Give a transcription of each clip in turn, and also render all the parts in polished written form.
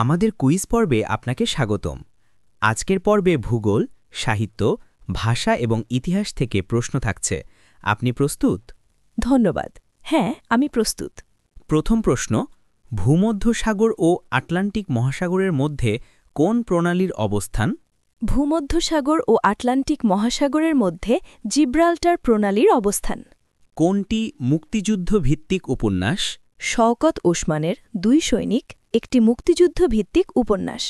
আমাদের কুইজ পর্বে আপনাকে স্বাগতম। আজকের পর্বে ভূগোল, সাহিত্য, ভাষা এবং ইতিহাস থেকে প্রশ্ন থাকছে। আপনি প্রস্তুত? ধন্যবাদ। হ্যাঁ, আমি প্রস্তুত। প্রথম প্রশ্ন, ভূমধ্যসাগর ও আটলান্টিক মহাসাগরের মধ্যে কোন প্রণালীর অবস্থান? ভূমধ্যসাগর ও আটলান্টিক মহাসাগরের মধ্যে জিব্রাল্টার প্রণালীর অবস্থান। কোনটি মুক্তিযুদ্ধ ভিত্তিক উপন্যাস? শওকত ওসমানের ২ সৈনিক একটি মুক্তিযুদ্ধ ভিত্তিক উপন্যাস।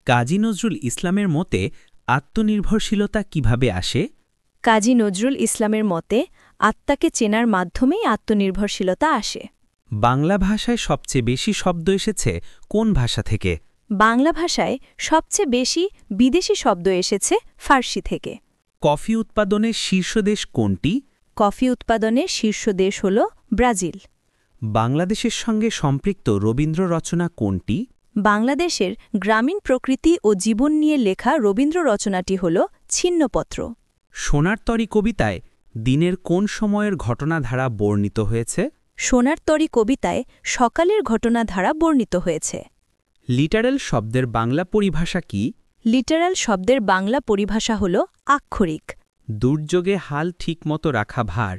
কাজী নজরুল ইসলামের মতে আত্মনির্ভরশীলতা কিভাবে আসে? কাজী নজরুল ইসলামের মতে আত্মাকে চেনার মাধ্যমেই আত্মনির্ভরশীলতা আসে। বাংলা ভাষায় সবচেয়ে বেশি শব্দ এসেছে কোন ভাষা থেকে? বাংলা ভাষায় সবচেয়ে বেশি বিদেশি শব্দ এসেছে ফার্সি থেকে। কফি উৎপাদনের শীর্ষ দেশ কোনটি? কফি উৎপাদনের শীর্ষ দেশ হল ব্রাজিল। বাংলাদেশের সঙ্গে সম্পৃক্ত রবীন্দ্র রচনা কোনটি? বাংলাদেশের গ্রামীণ প্রকৃতি ও জীবন নিয়ে লেখা রবীন্দ্র রচনাটি হল ছিন্নপত্র। সোনার তরী কবিতায় দিনের কোন সময়ের ঘটনাধারা বর্ণিত হয়েছে? সোনার তরী কবিতায় সকালের ঘটনাধারা বর্ণিত হয়েছে। লিটারেল শব্দের বাংলা পরিভাষা কি? লিটারাল শব্দের বাংলা পরিভাষা হল আক্ষরিক। দুর্যোগে হাল ঠিকমতো রাখা ভার।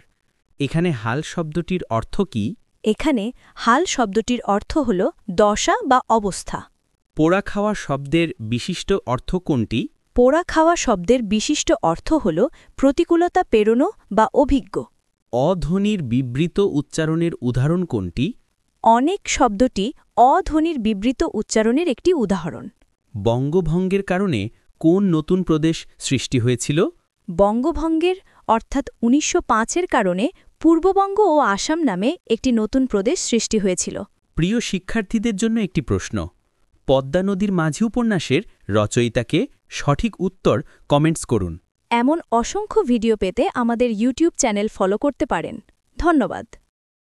এখানে হাল শব্দটির অর্থ কি? এখানে হাল শব্দটির অর্থ হল দশা বা অবস্থা। পোড়া খাওয়া শব্দের বিশিষ্ট অর্থ কোনটি? পোড়া খাওয়া শব্দের বিশিষ্ট অর্থ হল প্রতিকূলতা পেরোনো বা অভিজ্ঞ। অধ্বনির বিবৃত উচ্চারণের উদাহরণ কোনটি? অনেক শব্দটি অধ্বনির বিবৃত উচ্চারণের একটি উদাহরণ। বঙ্গভঙ্গের কারণে কোন নতুন প্রদেশ সৃষ্টি হয়েছিল? বঙ্গভঙ্গের অর্থাৎ ১৯০৫-এর কারণে পূর্ববঙ্গ ও আসাম নামে একটি নতুন প্রদেশ সৃষ্টি হয়েছিল। প্রিয় শিক্ষার্থীদের জন্য একটি প্রশ্ন। পদ্মা নদীর মাঝি উপন্যাসের রচয়িতাকে? সঠিক উত্তর কমেন্টস করুন। এমন অসংখ্য ভিডিও পেতে আমাদের ইউটিউব চ্যানেল ফলো করতে পারেন। ধন্যবাদ।